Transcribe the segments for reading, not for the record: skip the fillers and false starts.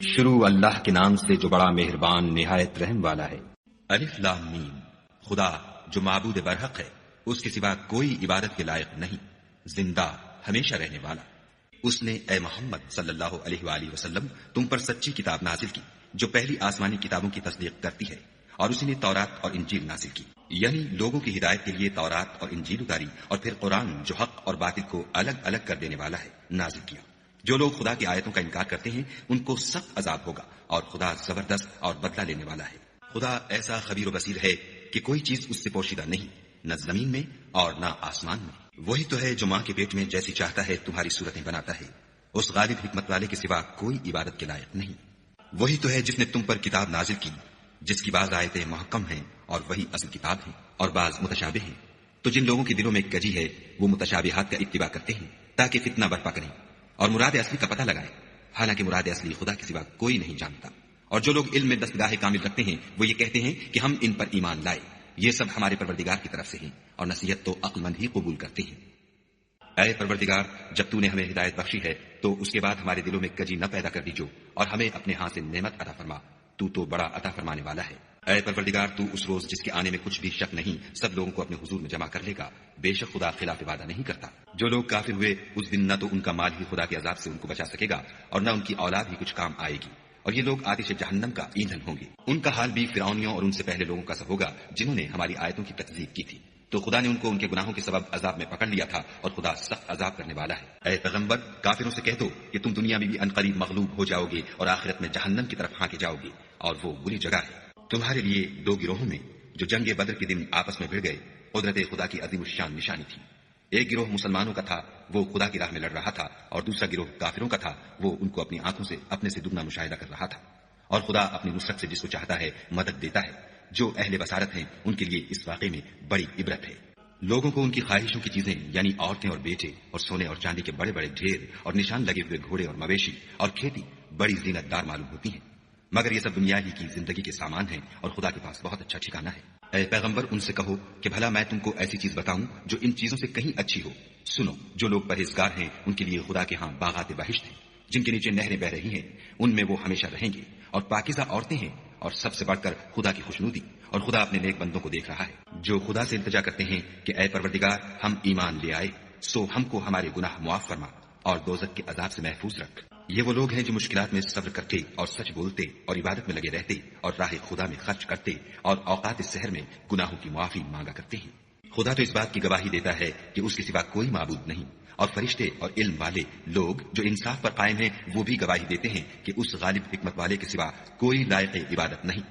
شروع اللہ کے نام سے جو بڑا مہربان نہایت رحم والا ہے۔ الف لام میم۔ خدا جو معبود برحق ہے، اس کے سوا کوئی عبادت کے لائق نہیں، زندہ ہمیشہ رہنے والا۔ اس نے اے محمد صلی اللہ علیہ وآلہ وسلم تم پر سچی کتاب نازل کی جو پہلی آسمانی کتابوں کی تصدیق کرتی ہے، اور اسی نے تورات اور انجیل نازل کی، یعنی لوگوں کی ہدایت کے لیے تورات اور انجیل اتاری، اور پھر قرآن جو حق اور باطل کو الگ الگ کر دینے والا ہے نازل کیا۔ جو لوگ خدا کی آیتوں کا انکار کرتے ہیں ان کو سخت عذاب ہوگا، اور خدا زبردست اور بدلہ لینے والا ہے۔ خدا ایسا خبیر و بصیر ہے کہ کوئی چیز اس سے پوشیدہ نہیں، نہ زمین میں اور نہ آسمان میں۔ وہی تو ہے جو ماں کے پیٹ میں جیسی چاہتا ہے تمہاری صورتیں بناتا ہے، اس غالب حکمت والے کے سوا کوئی عبادت کے لائق نہیں۔ وہی تو ہے جس نے تم پر کتاب نازل کی، جس کی بعض آیتیں محکم ہیں اور وہی اصل کتاب ہیں، اور بعض متشابہ ہیں۔ تو جن لوگوں کے دلوں میں کجی ہے وہ متشابہات کا اتباع کرتے ہیں تاکہ فتنہ برپا کریں اور مراد اصلی کا پتہ لگائیں، حالانکہ مراد اصلی خدا کے سوا کوئی نہیں جانتا۔ اور جو لوگ علم میں دستگاہ کامل رکھتے ہیں وہ یہ کہتے ہیں کہ ہم ان پر ایمان لائے، یہ سب ہمارے پروردگار کی طرف سے ہیں، اور نصیحت تو عقل مند ہی قبول کرتے ہیں۔ اے پروردگار، جب تو نے ہمیں ہدایت بخشی ہے تو اس کے بعد ہمارے دلوں میں کجی نہ پیدا کر دیجو، اور ہمیں اپنے ہاں سے نعمت عطا فرما، تو بڑا عطا فرمانے والا ہے۔ اے پروردگار، تو اس روز جس کے آنے میں کچھ بھی شک نہیں سب لوگوں کو اپنے حضور میں جمع کر لے گا، بے شک خدا خلاف وعدہ نہیں کرتا۔ جو لوگ کافر ہوئے اس دن نہ تو ان کا مال ہی خدا کے عذاب سے ان کو بچا سکے گا، اور نہ ان کی اولاد ہی کچھ کام آئے گی، اور یہ لوگ آتش جہنم کا ایندھن ہوں گے۔ ان کا حال بھی فرعونیوں اور ان سے پہلے لوگوں کا سا ہوگا جنہوں نے ہماری آیتوں کی تکذیب کی تھی، تو خدا نے ان کو ان کے گناہوں کے سبب عذاب میں پکڑ لیا تھا، اور خدا سخت عذاب کرنے والا ہے۔ اے پیغمبر، کافروں سے کہہ دو کہ تم دنیا میں بھی عنقریب مغلوب ہو جاؤ گے اور آخرت میں جہنم کی طرف ہانکے جاؤ گے، اور وہ بری جگہ ہے۔ تمہارے لیے دو گروہوں میں جو جنگ بدر کے دن آپس میں بھڑ گئے قدرت خدا کی عظیم الشان نشانی تھی۔ ایک گروہ مسلمانوں کا تھا، وہ خدا کی راہ میں لڑ رہا تھا، اور دوسرا گروہ کافروں کا تھا، وہ ان کو اپنی آنکھوں سے اپنے سے دگنا مشاہدہ کر رہا تھا۔ اور خدا اپنی نصرت سے جس کو چاہتا ہے مدد دیتا ہے۔ جو اہل بصارت ہیں ان کے لیے اس واقعے میں بڑی عبرت ہے۔ لوگوں کو ان کی خواہشوں کی چیزیں یعنی عورتیں اور بیٹے اور سونے اور چاندی کے بڑے بڑے ڈھیر اور نشان لگے ہوئے گھوڑے اور مویشی اور کھیتی بڑی زینت دار معلوم ہوتی ہیں، مگر یہ سب دنیا ہی کی زندگی کے سامان ہیں، اور خدا کے پاس بہت اچھا ٹھکانہ ہے۔ اے پیغمبر، ان سے کہو کہ بھلا میں تم کو ایسی چیز بتاؤں جو ان چیزوں سے کہیں اچھی ہو۔ سنو، جو لوگ پرہیزگار ہیں ان کے لیے خدا کے ہاں باغات بہشت ہیں جن کے نیچے نہریں بہ رہی ہیں، ان میں وہ ہمیشہ رہیں گے، اور پاکیزہ عورتیں ہیں، اور سب سے بڑھ کر خدا کی خوشنودی، اور خدا اپنے نیک بندوں کو دیکھ رہا ہے جو خدا سے التجا کرتے ہیں کہ اے پروردگار، ہم ایمان لے آئے سو ہم کو ہمارے گناہ معاف فرما اور دوزخ کے عذاب سے محفوظ رکھ۔ یہ وہ لوگ ہیں جو مشکلات میں صبر کرتے اور سچ بولتے اور عبادت میں لگے رہتے اور راہ خدا میں خرچ کرتے اور اوقات سحر میں گناہوں کی معافی مانگا کرتے ہیں۔ خدا تو اس بات کی گواہی دیتا ہے کہ اس کے سوا کوئی معبود نہیں، اور فرشتے اور علم والے لوگ جو انصاف پر قائم ہیں وہ بھی گواہی دیتے ہیں کہ اس غالب حکمت والے کے سوا کوئی لائق عبادت نہیں۔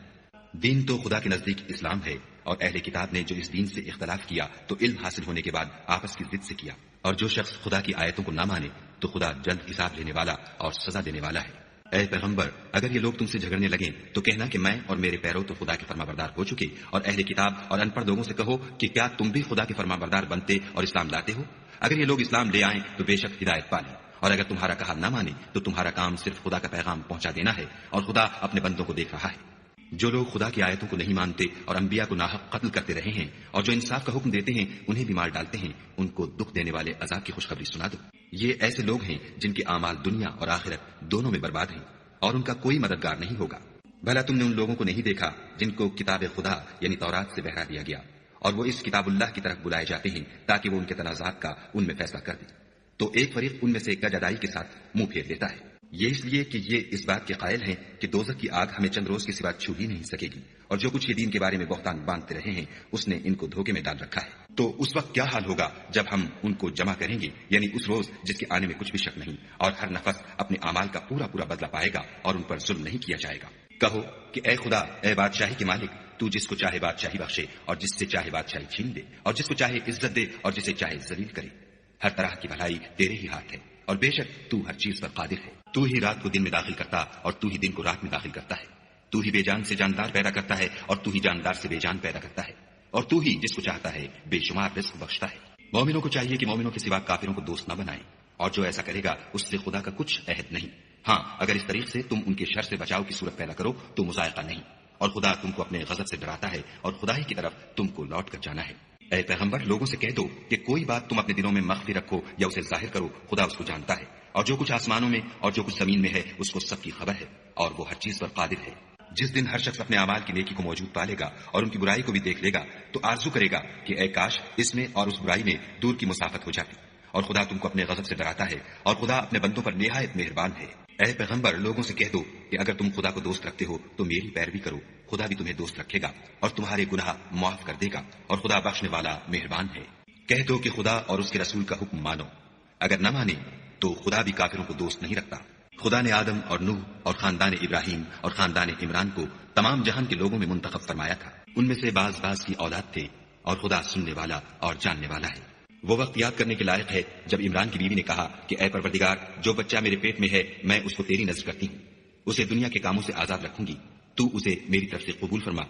دین تو خدا کے نزدیک اسلام ہے، اور اہل کتاب نے جو اس دین سے اختلاف کیا تو علم حاصل ہونے کے بعد آپس کی ضد سے کیا، اور جو شخص خدا کی آیتوں کو نہ مانے تو خدا جلد حساب لینے والا اور سزا دینے والا ہے۔ اے پیغمبر، اگر یہ لوگ تم سے جھگڑنے لگیں تو کہنا کہ میں اور میرے پیرو تو خدا کے فرما بردار ہو چکے، اور اہل کتاب اور ان پڑھ لوگوں سے کہو کہ کیا تم بھی خدا کے فرما بردار بنتے اور اسلام لاتے ہو؟ اگر یہ لوگ اسلام لے آئیں تو بے شک ہدایت پالیں، اور اگر تمہارا کہا نہ مانے تو تمہارا کام صرف خدا کا پیغام پہنچا دینا ہے، اور خدا اپنے بندوں کو دیکھ رہا ہے۔ جو لوگ خدا کی آیتوں کو نہیں مانتے اور انبیاء کو ناحق قتل کرتے رہے ہیں، اور جو انصاف کا حکم دیتے ہیں انہیں بھی مار ڈالتے ہیں، ان کو دکھ دینے والے عذاب کی خوشخبری سنا دو۔ یہ ایسے لوگ ہیں جن کے اعمال دنیا اور آخرت دونوں میں برباد ہیں، اور ان کا کوئی مددگار نہیں ہوگا۔ بھلا تم نے ان لوگوں کو نہیں دیکھا جن کو کتاب خدا یعنی تورات سے بہرا دیا گیا، اور وہ اس کتاب اللہ کی طرف بلائے جاتے ہیں تاکہ وہ ان کے تنازعات کا ان میں فیصلہ کر دے، تو ایک فریق ان میں سے کج ادائی کے ساتھ منہ پھیر لیتا ہے۔ یہ اس لیے کہ یہ اس بات کے قائل ہیں کہ دوزخ کی آگ ہمیں چند روز کے سوا چھو ہی نہیں سکے گی، اور جو کچھ یہ دین کے بارے میں بہتان باندھتے رہے ہیں اس نے ان کو دھوکے میں ڈال رکھا ہے۔ تو اس وقت کیا حال ہوگا جب ہم ان کو جمع کریں گے، یعنی اس روز جس کے آنے میں کچھ بھی شک نہیں، اور ہر نفس اپنے اعمال کا پورا پورا بدلہ پائے گا، اور ان پر ظلم نہیں کیا جائے گا۔ کہو کہ اے خدا، اے بادشاہی کے مالک، تو جس کو چاہے بادشاہی بخشے اور جس سے چاہے بادشاہی چھین دے، اور جس کو چاہے عزت دے اور جسے چاہے ذلیل کرے۔ ہر طرح کی بھلائی تیرے ہی ہاتھ ہے، اور بے شک تو ہر چیز پر قادر ہے۔ تو ہی رات کو دن میں داخل کرتا اور تو ہی دن کو رات میں داخل کرتا ہے۔ تو ہی بے جان سے جاندار پیدا کرتا ہے اور تو ہی جاندار سے بے جان پیدا کرتا ہے، اور تو ہی جس کو چاہتا ہے بے شمار رزق بخشتا ہے۔ مومنوں کو چاہیے کہ مومنوں کے سوا کافروں کو دوست نہ بنائیں، اور جو ایسا کرے گا اس سے خدا کا کچھ عہد نہیں۔ ہاں، اگر اس طریق سے تم ان کے شر سے بچاؤ کی صورت پیدا کرو تو مذائقہ نہیں، اور خدا تم کو اپنے غضب سے ڈراتا ہے، اور خدا ہی کی طرف تم کو لوٹ کر جانا ہے۔ اے پیغمبر، لوگوں سے کہہ دو کہ کوئی بات تم اپنے دلوں میں مخفی رکھو یا اسے ظاہر کرو، خدا اس کو جانتا ہے، اور جو کچھ آسمانوں میں اور جو کچھ زمین میں ہے اس کو سب کی خبر ہے، اور وہ ہر چیز پر قادر ہے۔ جس دن ہر شخص اپنے اعمال کی نیکی کو موجود پالے گا اور ان کی برائی کو بھی دیکھ لے گا تو آرزو کرے گا کہ اے کاش اس میں اور اس برائی میں دور کی مسافت ہو جاتی۔ اور خدا تم کو اپنے غضب سے ڈراتا ہے اور خدا اپنے بندوں پر نہایت مہربان ہے۔ اے پیغمبر لوگوں سے کہہ دو کہ اگر تم خدا کو دوست رکھتے ہو تو میری پیروی کرو، خدا بھی تمہیں دوست رکھے گا اور تمہارے گناہ معاف کر دے گا اور خدا بخشنے والا مہربان ہے۔ کہہ دو کہ خدا اور اس کے رسول کا حکم مانو، اگر نہ مانے تو خدا بھی کافروں کو دوست نہیں رکھتا۔ خدا نے آدم اور نوح اور خاندان ابراہیم اور خاندان عمران کو تمام جہان کے لوگوں میں منتخب فرمایا تھا۔ ان میں سے بعض کی اولاد تھے اور خدا سننے والا اور جاننے والا ہے۔ وہ وقت یاد کرنے کے لائق ہے جب عمران کی بیوی نے کہا کہ اے پروردگار، جو بچہ میرے پیٹ میں ہے میں اس کو تیری نذر کرتی ہوں، اسے دنیا کے کاموں سے آزاد رکھوں گی، تو اسے میری طرف سے قبول فرما،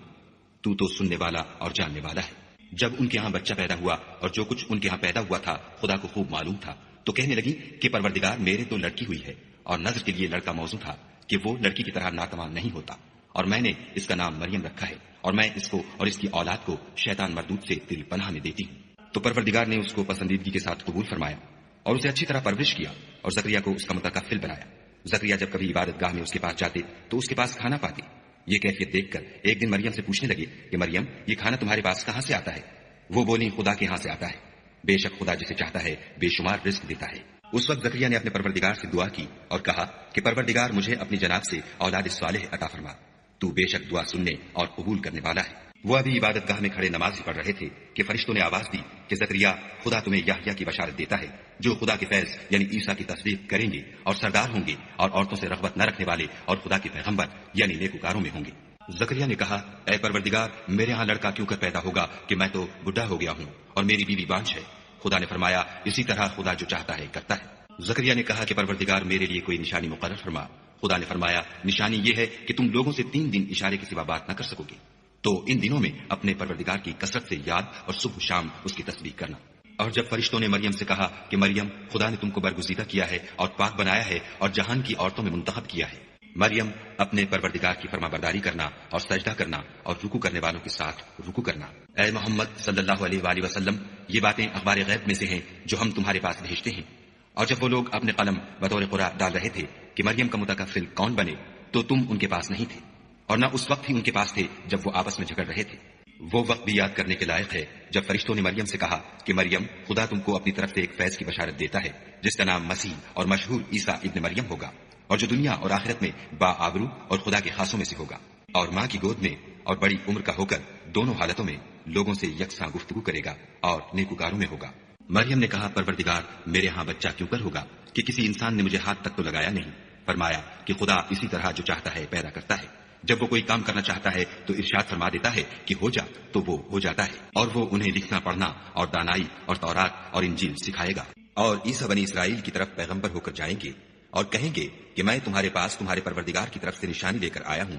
تو سننے والا اور جاننے والا ہے۔ جب ان کے ہاں بچہ پیدا ہوا اور جو کچھ ان کے ہاں پیدا ہوا تھا خدا کو خوب معلوم تھا، تو کہنے لگی کہ پروردگار میرے تو لڑکی ہوئی ہے اور نذر کے لیے لڑکا موزوں تھا کہ وہ لڑکی کی طرح ناتوان نہیں ہوتا، اور میں نے اس کا نام مریم رکھا ہے اور میں اس کو اور اس کی اولاد کو شیطان مردود سے دل پناہ میں دیتی ہوں۔ تو پروردگار نے اس کو پسندیدگی کے ساتھ قبول فرمایا اور اسے اچھی طرح پرورش کیا اور زکریا کو اس کا متکفل بنایا۔ زکریا جب کبھی عبادت گاہ میں اس کے پاس جاتے تو اس کے پاس کھانا پاتے۔ یہ کیفیت دیکھ کر ایک دن مریم سے پوچھنے لگے کہ مریم، یہ کھانا تمہارے پاس کہاں سے آتا ہے؟ وہ بولی، خدا کے ہاں سے آتا ہے، بے شک خدا جسے چاہتا ہے بے شمار رزق دیتا ہے۔ اس وقت زکریا نے اپنے پروردگار سے دعا کی اور کہا کہ پروردگار مجھے اپنی جناب سے اولاد صالح عطا فرما، تو بے شک دعا سننے اور قبول کرنے والا ہے۔ وہ ابھی عبادت گاہ میں کھڑے نماز ہی پڑھ رہے تھے کہ فرشتوں نے آواز دی کہ زکریا، خدا تمہیں یحییٰ کی بشارت دیتا ہے جو خدا کے فیض یعنی عیسیٰ کی تصدیق کریں گے اور سردار ہوں گے اور عورتوں سے رغبت نہ رکھنے والے اور خدا کے پیغمبر یعنی نیکوکاروں میں ہوں گے۔ زکریا نے کہا، اے پروردگار، میرے ہاں لڑکا کیوں کر پیدا ہوگا کہ میں تو بڈھا ہو گیا ہوں اور میری بیوی بانجھ ہے؟ خدا نے فرمایا، اسی طرح خدا جو چاہتا ہے کرتا ہے۔ زکریا نے کہا کہ پروردگار میرے لیے کوئی نشانی مقرر فرما۔ خدا نے فرمایا، نشانی یہ ہے کہ تم لوگوں سے 3 دن اشارے کے سوا بات نہ کر سکو گے، تو ان دنوں میں اپنے پروردگار کی کثرت سے یاد اور صبح شام اس کی تسبیح کرنا۔ اور جب فرشتوں نے مریم سے کہا کہ مریم، خدا نے تم کو برگزیدہ کیا ہے اور پاک بنایا ہے اور جہان کی عورتوں میں منتخب کیا ہے، مریم اپنے پروردگار کی فرما برداری کرنا اور سجدہ کرنا اور رکوع کرنے والوں کے ساتھ رکوع کرنا۔ اے محمد صلی اللہ علیہ وآلہ وسلم، یہ باتیں اخبار غیب میں سے ہیں جو ہم تمہارے پاس بھیجتے ہیں۔ اور جب وہ لوگ اپنے قلم بطور قرآن ڈال رہے تھے کہ مریم کا متکفل کون بنے، تو تم ان کے پاس نہیں تھے اور نہ اس وقت ہی ان کے پاس تھے جب وہ آپس میں جھگڑ رہے تھے۔ وہ وقت بھی یاد کرنے کے لائق ہے جب فرشتوں نے مریم سے کہا کہ مریم، خدا تم کو اپنی طرف سے ایک فیض کی بشارت دیتا ہے جس کا نام مسیح اور مشہور عیسیٰ ابن مریم ہوگا، اور جو دنیا اور آخرت میں با آبرو اور خدا کے خاصوں میں سے ہوگا، اور ماں کی گود میں اور بڑی عمر کا ہو کر دونوں حالتوں میں لوگوں سے یکساں گفتگو کرے گا اور نیکوکاروں میں ہوگا۔ مریم نے کہا، پروردگار، میرے ہاں بچہ کیوں کر ہوگا کہ کسی انسان نے مجھے ہاتھ تک تو لگایا نہیں۔ فرمایا کہ خدا اسی طرح جو چاہتا ہے پیدا کرتا ہے، جب وہ کوئی کام کرنا چاہتا ہے تو ارشاد فرما دیتا ہے کہ ہو جا، تو وہ ہو جاتا ہے، اور وہ انہیں لکھنا پڑھنا اور دانائی اور تورات اور انجیل سکھائے گا۔ اور عیسیٰ بنی اسرائیل کی طرف پیغمبر ہو کر جائیں گے اور کہیں گے کہ میں تمہارے پاس تمہارے پروردگار کی طرف سے نشانی لے کر آیا ہوں،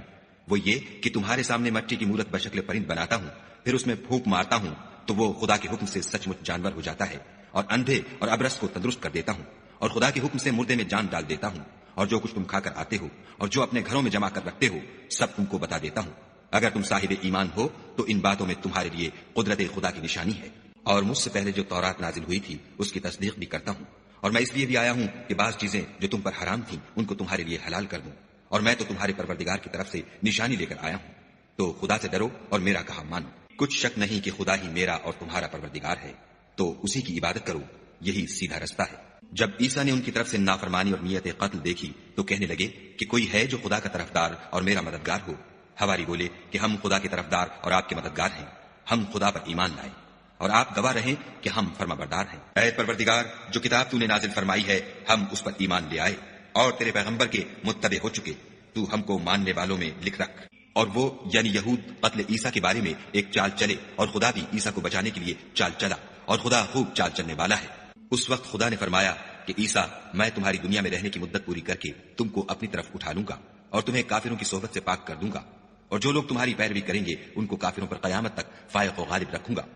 وہ یہ کہ تمہارے سامنے مٹی کی مورت بشکل پرند بناتا ہوں، پھر اس میں پھونک مارتا ہوں تو وہ خدا کے حکم سے سچ مچ جانور ہو جاتا ہے، اور اندھے اور ابرص کو تندرست کر دیتا ہوں، اور خدا کے حکم سے مردے میں جان ڈال دیتا ہوں، اور جو کچھ تم کھا کر آتے ہو اور جو اپنے گھروں میں جمع کر رکھتے ہو سب تم کو بتا دیتا ہوں۔ اگر تم صاحب ایمان ہو تو ان باتوں میں تمہارے لیے قدرت خدا کی نشانی ہے، اور مجھ سے پہلے جو تورات نازل ہوئی تھی اس کی تصدیق بھی کرتا ہوں، اور میں اس لیے بھی آیا ہوں کہ بعض چیزیں جو تم پر حرام تھیں ان کو تمہارے لیے حلال کر دوں، اور میں تو تمہارے پروردگار کی طرف سے نشانی لے کر آیا ہوں، تو خدا سے ڈرو اور میرا کہا مانو۔ کچھ شک نہیں کہ خدا ہی میرا اور تمہارا پروردگار ہے، تو اسی کی عبادت کرو، یہی سیدھا رستہ ہے۔ جب عیسیٰ نے ان کی طرف سے نافرمانی اور نیت قتل دیکھی تو کہنے لگے کہ کوئی ہے جو خدا کا طرفدار اور میرا مددگار ہو؟ حواری بولے کہ ہم خدا کے طرفدار اور آپ کے مددگار ہیں، ہم خدا پر ایمان لائے اور آپ گواہ رہیں کہ ہم فرما بردار ہیں۔ اے پروردگار، جو کتاب تو نے نازل فرمائی ہے ہم اس پر ایمان لے آئے اور تیرے پیغمبر کے متبع ہو چکے، تو ہم کو ماننے والوں میں لکھ رکھ۔ اور وہ یعنی یہود قتل عیسیٰ کے بارے میں ایک چال چلے، اور خدا بھی عیسیٰ کو بچانے کے لیے چال چلا، اور خدا خوب چال چلنے والا ہے۔ اس وقت خدا نے فرمایا کہ عیسیٰ، میں تمہاری دنیا میں رہنے کی مدت پوری کر کے تم کو اپنی طرف اٹھا لوں گا اور تمہیں کافروں کی صحبت سے پاک کر دوں گا، اور جو لوگ تمہاری پیروی کریں گے ان کو کافروں پر قیامت تک فائق و غالب رکھوں گا۔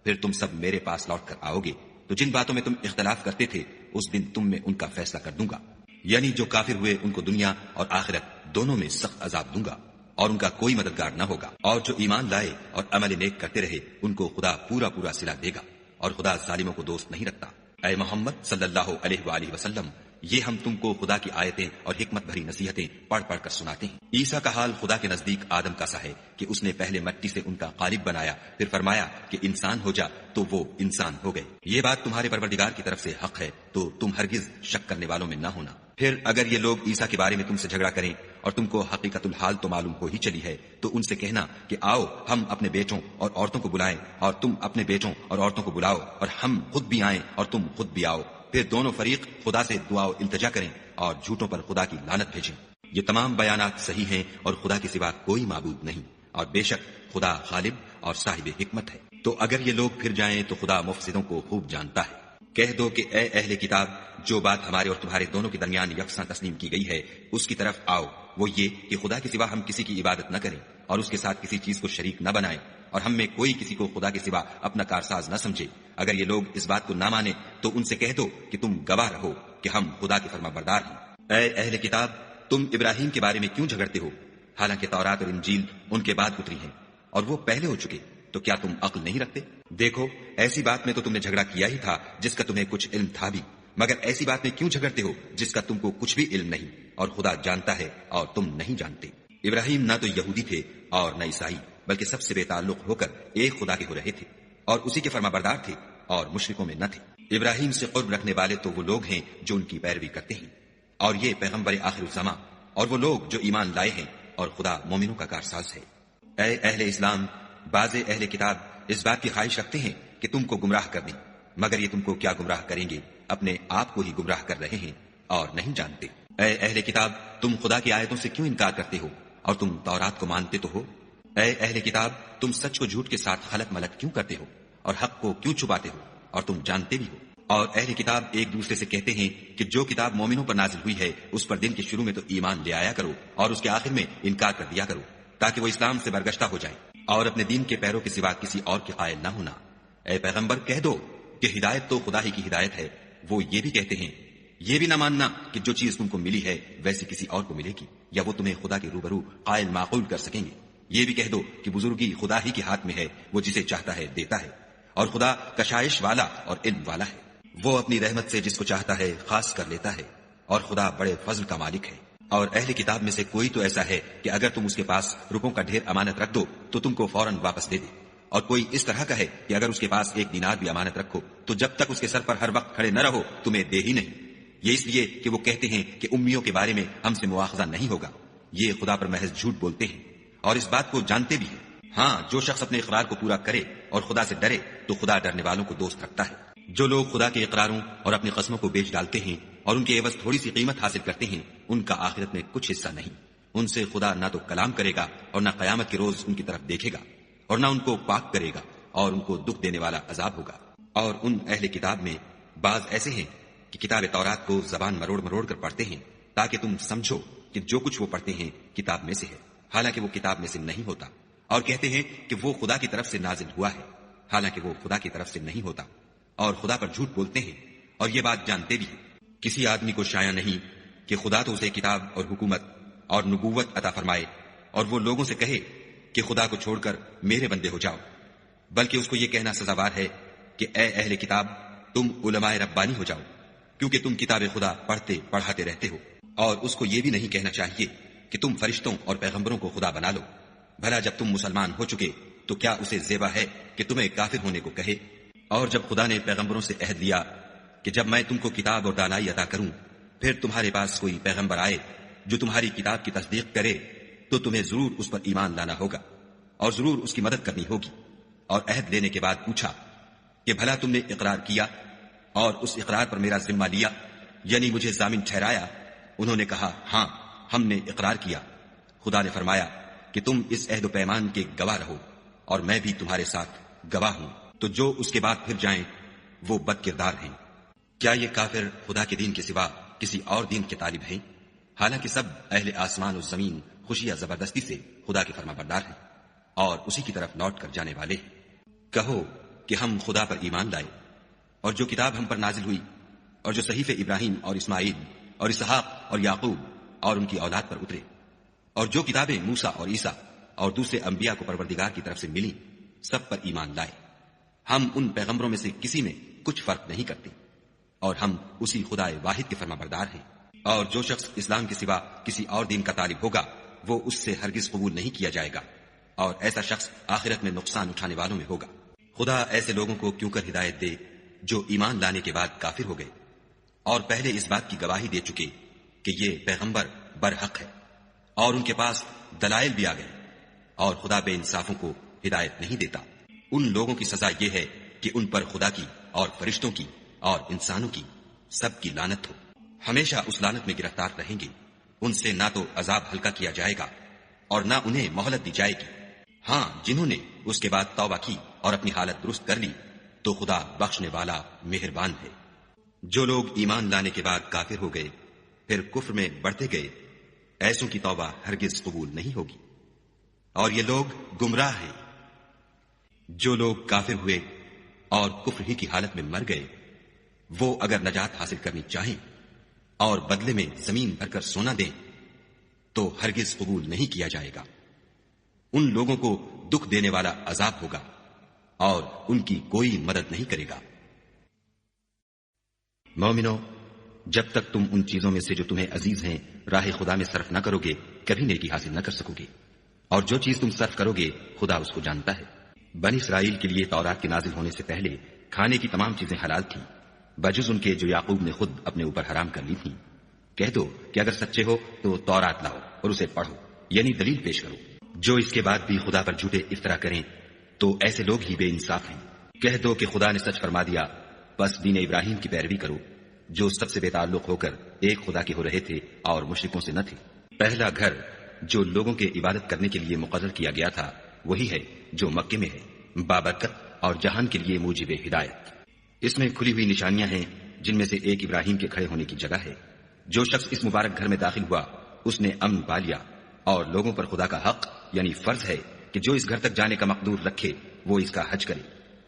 پھر تم سب میرے پاس لوٹ کر آؤ گے، تو جن باتوں میں تم اختلاف کرتے تھے اس دن تم میں ان کا فیصلہ کر دوں گا، یعنی جو کافر ہوئے ان کو دنیا اور آخرت دونوں میں سخت عذاب دوں گا، اور ان کا کوئی مددگار نہ ہوگا۔ اور جو ایمان لائے اور عمل نیک کرتے رہے ان کو خدا پورا پورا صلہ دے گا، اور خدا ظالموں کو دوست نہیں رکھتا۔ اے محمد صلی اللہ علیہ وآلہ وسلم، یہ ہم تم کو خدا کی آیتیں اور حکمت بھری نصیحتیں پڑھ پڑھ کر سناتے ہیں۔ عیسیٰ کا حال خدا کے نزدیک آدم کا سا ہے کہ اس نے پہلے مٹی سے ان کا قالب بنایا، پھر فرمایا کہ انسان ہو جا، تو وہ انسان ہو گئے۔ یہ بات تمہارے پروردگار کی طرف سے حق ہے، تو تم ہرگز شک کرنے والوں میں نہ ہونا۔ پھر اگر یہ لوگ عیسیٰ کے بارے میں تم سے جھگڑا کریں اور تم کو حقیقت الحال تو معلوم ہو ہی چلی ہے، تو ان سے کہنا کہ آؤ ہم اپنے بیٹوں اور عورتوں کو بلائیں، اور تم اپنے بیٹوں اور عورتوں کو بلاؤ، اور ہم خود بھی آئیں اور تم خود بھی آؤ، پھر دونوں فریق خدا سے دعا و التجا کریں اور جھوٹوں پر خدا کی لعنت بھیجیں۔ یہ تمام بیانات صحیح ہیں اور خدا کے سوا کوئی معبود نہیں، اور بے شک خدا غالب اور صاحب حکمت ہے۔ تو اگر یہ لوگ پھر جائیں تو خدا مفسدوں کو خوب جانتا ہے۔ کہہ دو کہ اے اہل کتاب، جو بات ہمارے اور تمہارے دونوں کے درمیان یکساں تسلیم کی گئی ہے اس کی طرف آؤ، وہ یہ کہ خدا کے سوا ہم کسی کی عبادت نہ کریں اور اس کے ساتھ کسی چیز کو شریک نہ بنائیں، اور ہم میں کوئی کسی کو خدا کے سوا اپنا کارساز نہ سمجھے۔ اگر یہ لوگ اس بات کو نہ مانیں تو ان سے کہہ دو کہ تم گواہ رہو کہ ہم خدا کے فرما بردار ہیں۔ اے اہل کتاب، تم ابراہیم کے بارے میں کیوں جھگڑتے ہو، حالانکہ تورات اور انجیل ان کے بعد اتری ہیں اور وہ پہلے ہو چکے، تو کیا تم عقل نہیں رکھتے؟ دیکھو، ایسی بات میں تو تم نے جھگڑا کیا ہی تھا جس کا تمہیں کچھ علم تھا بھی، مگر ایسی بات میں کیوں جھگڑتے ہو جس کا تم کو کچھ بھی علم نہیں، اور خدا جانتا ہے اور تم نہیں جانتے۔ ابراہیم نہ تو یہودی تھے اور نہ عیسائی، بلکہ سب سے بے تعلق ہو کر ایک خدا کے ہو رہے تھے اور اسی کے فرما بردار تھے اور مشرکوں میں نہ تھے۔ ابراہیم سے قرب رکھنے والے تو وہ لوگ ہیں جو ان کی پیروی کرتے ہیں، اور یہ پیغمبر آخر الزماں اور وہ لوگ جو ایمان لائے ہیں، اور خدا مومنوں کا کارساز ہے۔ اے اہل اسلام، بعض اہل کتاب اس بات کی خواہش رکھتے ہیں کہ تم کو گمراہ کر دیں، مگر یہ تم کو کیا گمراہ کریں گے، اپنے آپ کو ہی گمراہ کر رہے ہیں اور نہیں جانتے۔ اے اہل کتاب، تم خدا کی آیتوں سے کیوں انکار کرتے ہو اور تم تورات کو مانتے تو ہو؟ اے اہل کتاب، تم سچ کو جھوٹ کے ساتھ خلط ملط کیوں کرتے ہو اور حق کو کیوں چھپاتے ہو اور تم جانتے بھی ہو؟ اور اہل کتاب ایک دوسرے سے کہتے ہیں کہ جو کتاب مومنوں پر نازل ہوئی ہے اس پر دن کے شروع میں تو ایمان لے آیا کرو اور اس کے آخر میں انکار کر دیا کرو، تاکہ وہ اسلام سے برگشتہ ہو جائے اور اپنے دین کے پیروں کے سوا کسی اور کے قائل نہ ہونا۔ اے پیغمبر، کہہ دو کہ ہدایت تو خدا ہی کی ہدایت ہے۔ وہ یہ بھی کہتے ہیں، یہ بھی نہ ماننا کہ جو چیز تم کو ملی ہے ویسی کسی اور کو ملے گی، یا وہ تمہیں خدا کے روبرو قائل معقول کر سکیں گے۔ یہ بھی کہہ دو کہ بزرگی خدا ہی کے ہاتھ میں ہے، وہ جسے چاہتا ہے دیتا ہے، اور خدا کشائش والا اور علم والا ہے۔ وہ اپنی رحمت سے جس کو چاہتا ہے خاص کر لیتا ہے، اور خدا بڑے فضل کا مالک ہے۔ اور اہل کتاب میں سے کوئی تو ایسا ہے کہ اگر تم اس کے پاس روپوں کا ڈھیر امانت رکھ دو تو تم کو فوراً واپس دے دے، اور کوئی اس طرح کا ہے کہ اگر اس کے پاس 1 دینار بھی امانت رکھو تو جب تک اس کے سر پر ہر وقت کھڑے نہ رہو تمہیں دے ہی نہیں۔ یہ اس لیے کہ وہ کہتے ہیں کہ امیوں کے بارے میں ہم سے مواخذہ نہیں ہوگا۔ یہ خدا پر محض جھوٹ بولتے ہیں اور اس بات کو جانتے بھی ہیں۔ ہاں، جو شخص اپنے اقرار کو پورا کرے اور خدا سے ڈرے تو خدا ڈرنے والوں کو دوست رکھتا ہے۔ جو لوگ خدا کے اقراروں اور اپنی قسموں کو بیچ ڈالتے ہیں اور ان کے عوض تھوڑی سی قیمت حاصل کرتے ہیں، ان کا آخرت میں کچھ حصہ نہیں۔ ان سے خدا نہ تو کلام کرے گا اور نہ قیامت کے روز ان کی طرف دیکھے گا، اور نہ ان کو پاک کرے گا، اور ان کو دکھ دینے والا عذاب ہوگا۔ اور ان اہل کتاب میں بعض ایسے ہیں کہ کتاب تورات کو زبان مروڑ مروڑ کر پڑھتے ہیں تاکہ تم سمجھو کہ جو کچھ وہ پڑھتے ہیں کتاب میں سے ہے، حالانکہ وہ کتاب میں سے نہیں ہوتا، اور کہتے ہیں کہ وہ خدا کی طرف سے نازل ہوا ہے، حالانکہ وہ خدا کی طرف سے نہیں ہوتا، اور خدا پر جھوٹ بولتے ہیں اور یہ بات جانتے بھی ہیں۔ کسی آدمی کو شایع نہیں کہ خدا تو اسے کتاب اور حکومت اور نبوت عطا فرمائے اور وہ لوگوں سے کہے کہ خدا کو چھوڑ کر میرے بندے ہو جاؤ، بلکہ اس کو یہ کہنا سزاوار ہے کہ اے اہل کتاب، تم علماء ربانی ہو جاؤ، کیونکہ تم کتاب خدا پڑھتے پڑھاتے رہتے ہو۔ اور اس کو یہ بھی نہیں کہنا چاہیے کہ تم فرشتوں اور پیغمبروں کو خدا بنا لو۔ بھلا جب تم مسلمان ہو چکے تو کیا اسے زیبا ہے کہ تمہیں کافر ہونے کو کہے؟ اور جب خدا نے پیغمبروں سے عہد لیا کہ جب میں تم کو کتاب اور دانائی عطا کروں، پھر تمہارے پاس کوئی پیغمبر آئے جو تمہاری کتاب کی تصدیق کرے، تو تمہیں ضرور اس پر ایمان لانا ہوگا اور ضرور اس کی مدد کرنی ہوگی۔ اور عہد لینے کے بعد پوچھا کہ بھلا تم نے اقرار کیا اور اس اقرار پر میرا ذمہ لیا، یعنی مجھے ضامن ٹھہرایا؟ انہوں نے کہا ہاں، ہم نے اقرار کیا۔ خدا نے فرمایا کہ تم اس عہد و پیمان کے گواہ رہو اور میں بھی تمہارے ساتھ گواہ ہوں۔ تو جو اس کے بعد پھر جائیں وہ بد کردار ہیں۔ کیا یہ کافر خدا کے دین کے سوا کسی اور دین کے طالب ہیں؟ حالانکہ سب اہل آسمان و زمین خوشی یا زبردستی سے خدا کے فرما بردار ہیں اور اسی کی طرف لوٹ کر جانے والے ہیں۔ کہو کہ ہم خدا پر ایمان لائے اور جو کتاب ہم پر نازل ہوئی اور جو صحیفے ابراہیم اور اسماعیل اور اسحاق اور یعقوب اور ان کی اولاد پر اترے، اور جو کتابیں موسیٰ اور عیسیٰ اور دوسرے انبیاء کو پروردگار کی طرف سے ملی، سب پر ایمان لائے۔ ہم ان پیغمبروں میں سے کسی میں کچھ فرق نہیں کرتے، اور ہم اسی خدا واحد کے فرما بردار ہیں۔ اور جو شخص اسلام کے سوا کسی اور دین کا طالب ہوگا وہ اس سے ہرگز قبول نہیں کیا جائے گا، اور ایسا شخص آخرت میں نقصان اٹھانے والوں میں ہوگا۔ خدا ایسے لوگوں کو کیوں کر ہدایت دے جو ایمان لانے کے بعد کافر ہو گئے اور پہلے اس بات کی گواہی دے چکے کہ یہ پیغمبر برحق ہے، اور ان کے پاس دلائل بھی آ گئے، اور خدا بے انصافوں کو ہدایت نہیں دیتا۔ ان لوگوں کی سزا یہ ہے کہ ان پر خدا کی اور فرشتوں کی اور انسانوں کی سب کی لعنت ہو، ہمیشہ اس لعنت میں گرفتار رہیں گے۔ ان سے نہ تو عذاب ہلکا کیا جائے گا اور نہ انہیں مہلت دی جائے گی۔ ہاں، جنہوں نے اس کے بعد توبہ کی اور اپنی حالت درست کر لی تو خدا بخشنے والا مہربان ہے۔ جو لوگ ایمان لانے کے بعد کافر ہو گئے پھر کفر میں بڑھتے گئے، ایسوں کی توبہ ہرگز قبول نہیں ہوگی، اور یہ لوگ گمراہ ہیں۔ جو لوگ کافر ہوئے اور کفر ہی کی حالت میں مر گئے، وہ اگر نجات حاصل کرنی چاہیں اور بدلے میں زمین بھر کر سونا دیں تو ہرگز قبول نہیں کیا جائے گا۔ ان لوگوں کو دکھ دینے والا عذاب ہوگا اور ان کی کوئی مدد نہیں کرے گا۔ مومنو، جب تک تم ان چیزوں میں سے جو تمہیں عزیز ہیں راہ خدا میں صرف نہ کرو گے کبھی نیکی حاصل نہ کر سکو گے، اور جو چیز تم صرف کرو گے خدا اس کو جانتا ہے۔ بنی اسرائیل کے لیے تورات کے نازل ہونے سے پہلے کھانے کی تمام چیزیں حلال تھیں بجز ان کے جو یعقوب نے خود اپنے اوپر حرام کر لی تھیں۔ کہہ دو کہ اگر سچے ہو تو تورات لاؤ اور اسے پڑھو، یعنی دلیل پیش کرو۔ جو اس کے بعد بھی خدا پر جھوٹے افطرا کریں تو ایسے لوگ ہی بے انصاف ہیں۔ کہہ دو کہ خدا نے سچ فرما دیا، بس دین ابراہیم کی پیروی کرو جو سب سے بے تعلق ہو کر ایک خدا کے ہو رہے تھے اور مشرکوں سے نہ تھے۔ پہلا گھر جو لوگوں کے عبادت کرنے کے لیے مقرر کیا گیا تھا وہی ہے جو مکے میں ہے، بابرکت اور جہان کے لیے موجب ہدایت۔ اس میں کھلی ہوئی نشانیاں ہیں جن میں سے ایک ابراہیم کے کھڑے ہونے کی جگہ ہے۔ جو شخص اس مبارک گھر میں داخل ہوا اس نے امن پا لیا، اور لوگوں پر خدا کا حق یعنی فرض ہے کہ جو اس گھر تک جانے کا مقدور رکھے وہ اس کا حج کرے،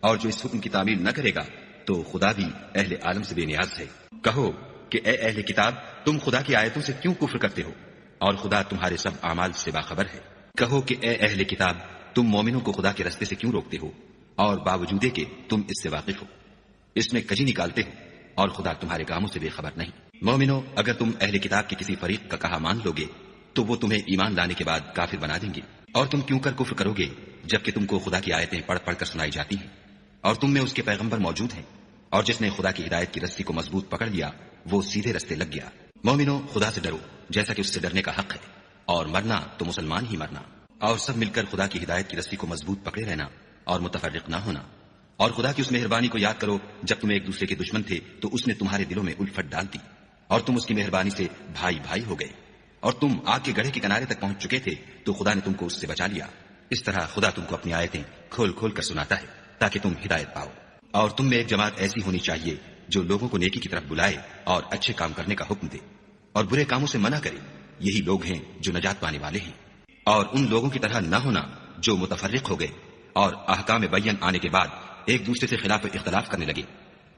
اور جو اس حکم کی تعمیل نہ کرے گا تو خدا بھی اہل عالم سے بے نیاز ہے۔ کہو کہ اے اہل کتاب، تم خدا کی آیتوں سے کیوں کفر کرتے ہو اور خدا تمہارے سب اعمال سے باخبر ہے۔ کہو کہ اے اہل کتاب، تم مومنوں کو خدا کے رستے سے کیوں روکتے ہو اور باوجود کہ تم اس سے واقف ہو، اس میں کجی نکالتے ہو اور خدا تمہارے کاموں سے بے خبر نہیں۔ مومنو، اگر تم اہل کتاب کے کسی فریق کا کہا مان لو گے تو وہ تمہیں ایمان لانے کے بعد کافر بنا دیں گے، اور تم کیوں کر کفر کرو گے جبکہ تم کو خدا کی آیتیں پڑھ پڑھ کر سنائی جاتی ہیں اور تم میں اس کے پیغمبر موجود ہیں، اور جس نے خدا کی ہدایت کی رسی کو مضبوط پکڑ لیا وہ سیدھے رستے لگ گیا۔ مومنو، خدا سے ڈرو جیسا کہ اس سے ڈرنے کا حق ہے، اور مرنا تو مسلمان ہی مرنا، اور سب مل کر خدا کی ہدایت کی رسی کو مضبوط پکڑے رہنا اور متفرق نہ ہونا۔ اور خدا کی اس مہربانی کو یاد کرو جب تم ایک دوسرے کے دشمن تھے تو اس نے تمہارے دلوں میں الفت ڈال دی اور تم اس کی مہربانی سے بھائی بھائی ہو گئے، اور تم آگ کے گڑھے کے کنارے تک پہنچ چکے تھے تو خدا نے تم کو اس سے بچا لیا۔ اس طرح خدا تم کو اپنی آیتیں کھول کھول کر سناتا ہے تاکہ تم ہدایت پاؤ۔ اور تم میں ایک جماعت ایسی ہونی چاہیے جو لوگوں کو نیکی کی طرف بلائے اور اچھے کام کرنے کا حکم دے اور برے کاموں سے منع کرے، یہی لوگ ہیں جو نجات پانے والے ہیں۔ اور ان لوگوں کی طرح نہ ہونا جو متفرق ہو گئے اور احکام بین آنے کے بعد ایک دوسرے سے خلاف اختلاف کرنے لگے،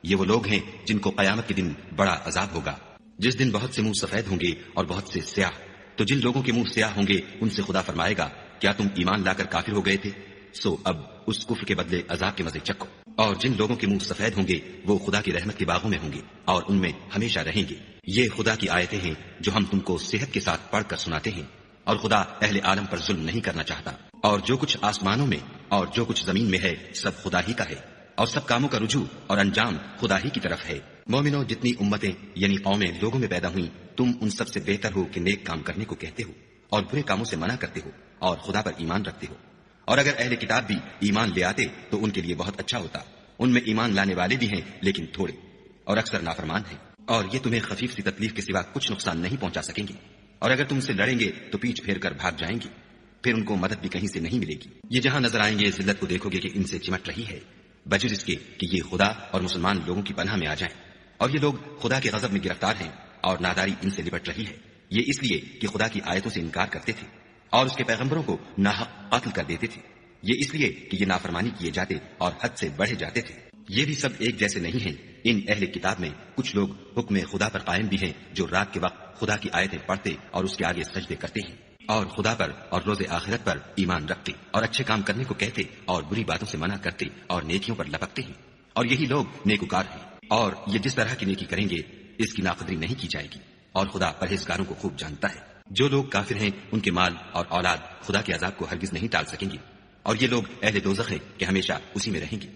یہ وہ لوگ ہیں جن کو قیامت کے دن بڑا عذاب ہوگا، جس دن بہت سے منہ سفید ہوں گے اور بہت سے سیاہ۔ تو جن لوگوں کے منہ سیاہ ہوں گے ان سے خدا فرمائے گا، کیا تم ایمان لا کر کافر ہو گئے تھے؟ سو اب اس کفر کے بدلے عذاب کے مزے چکھو۔ اور جن لوگوں کے منہ سفید ہوں گے وہ خدا کی رحمت کے باغوں میں ہوں گے اور ان میں ہمیشہ رہیں گے۔ یہ خدا کی آیتیں ہیں جو ہم تم کو صحت کے ساتھ پڑھ کر سناتے ہیں، اور خدا اہل عالم پر ظلم نہیں کرنا چاہتا۔ اور جو کچھ آسمانوں میں اور جو کچھ زمین میں ہے سب خدا ہی کا ہے، اور سب کاموں کا رجوع اور انجام خدا ہی کی طرف ہے۔ مومنو، جتنی امتیں یعنی قومیں لوگوں میں پیدا ہوئیں تم ان سب سے بہتر ہو کہ نیک کام کرنے کو کہتے ہو اور برے کاموں سے منع کرتے ہو اور خدا پر ایمان رکھتے ہو۔ اور اگر اہل کتاب بھی ایمان لے آتے تو ان کے لیے بہت اچھا ہوتا، ان میں ایمان لانے والے بھی ہیں لیکن تھوڑے، اور اکثر نافرمان ہیں، اور یہ تمہیں خفیف سی تکلیف کے سوا کچھ نقصان نہیں پہنچا سکیں گے، اور اگر تم سے لڑیں گے تو پیچھ پھیر کر بھاگ جائیں گے، پھر ان کو مدد بھی کہیں سے نہیں ملے گی۔ یہ جہاں نظر آئیں گے ذلت کو دیکھو گے کہ ان سے چمٹ رہی ہے، بجز اس کے کہ یہ خدا اور مسلمان لوگوں کی پناہ میں آ جائیں، اور یہ لوگ خدا کے غضب میں گرفتار ہیں اور ناداری ان سے لپٹ رہی ہے۔ یہ اس لیے کہ خدا کی آیتوں سے انکار کرتے تھے اور اس کے پیغمبروں کو ناحق قتل کر دیتے تھے، یہ اس لیے کہ یہ نافرمانی کیے جاتے اور حد سے بڑھے جاتے تھے۔ یہ بھی سب ایک جیسے نہیں ہیں۔ ان اہل کتاب میں کچھ لوگ حکم خدا پر قائم بھی ہیں جو رات کے وقت خدا کی آیتیں پڑھتے اور اس کے آگے سجدے کرتے ہیں، اور خدا پر اور روز آخرت پر ایمان رکھتے اور اچھے کام کرنے کو کہتے اور بری باتوں سے منع کرتے اور نیکیوں پر لپکتے ہیں، اور یہی لوگ نیکوکار ہیں۔ اور یہ جس طرح کی نیکی کریں گے اس کی ناقدری نہیں کی جائے گی، اور خدا پرہیزگاروں کو خوب جانتا ہے۔ جو لوگ کافر ہیں ان کے مال اور اولاد خدا کے عذاب کو ہرگز نہیں ٹال سکیں گے، اور یہ لوگ اہل دوزخ ہیں کہ ہمیشہ اسی میں رہیں گے۔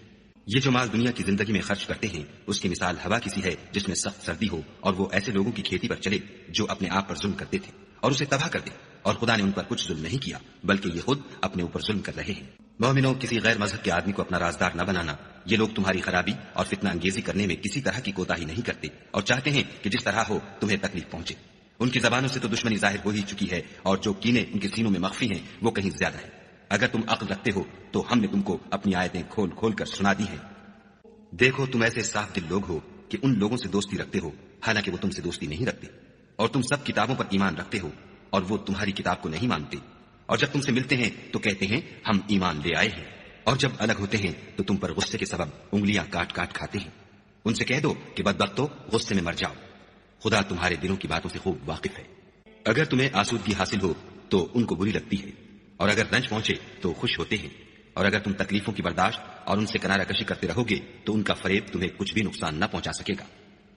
یہ جو مال دنیا کی زندگی میں خرچ کرتے ہیں اس کی مثال ہوا کی سی ہے جس میں سخت سردی ہو اور وہ ایسے لوگوں کی کھیتی پر چلے جو اپنے آپ پر ظلم کرتے تھے اور اسے تباہ کر دے، اور خدا نے ان پر کچھ ظلم نہیں کیا بلکہ یہ خود اپنے اوپر ظلم کر رہے ہیں۔ مومنوں، کسی غیر مذہب کے آدمی کو اپنا رازدار نہ بنانا۔ یہ لوگ تمہاری خرابی اور فتنہ انگیزی کرنے میں کسی طرح کی کوتاہی نہیں کرتے اور چاہتے ہیں کہ جس طرح ہو تمہیں تکلیف پہنچے۔ ان کی زبانوں سے تو دشمنی ظاہر ہو ہی چکی ہے، اور جو کینے ان کے سینوں میں مخفی ہیں وہ کہیں زیادہ ہے۔ اگر تم عقل رکھتے ہو تو ہم نے تم کو اپنی آیتیں کھول کھول کر سنا دی ہیں۔ دیکھو، تم ایسے صاف دل لوگ ہو کہ ان لوگوں سے دوستی رکھتے ہو حالانکہ وہ تم سے دوستی نہیں رکھتے، اور تم سب کتابوں پر ایمان رکھتے ہو اور وہ تمہاری کتاب کو نہیں مانتے، اور جب تم سے ملتے ہیں تو کہتے ہیں ہم ایمان لے آئے ہیں، اور جب الگ ہوتے ہیں تو تم پر غصے کے سبب انگلیاں کاٹ کاٹ کھاتے ہیں۔ ان سے کہہ دو کہ بدبختو، غصے میں مر جاؤ، خدا تمہارے دلوں کی باتوں سے خوب واقف ہے۔ اگر تمہیں آسودگی حاصل ہو تو ان کو بری لگتی ہے، اور اگر رنج پہنچے تو خوش ہوتے ہیں، اور اگر تم تکلیفوں کی برداشت اور ان سے کنارہ کشی کرتے رہو گے تو ان کا فریب تمہیں کچھ بھی نقصان نہ پہنچا سکے گا۔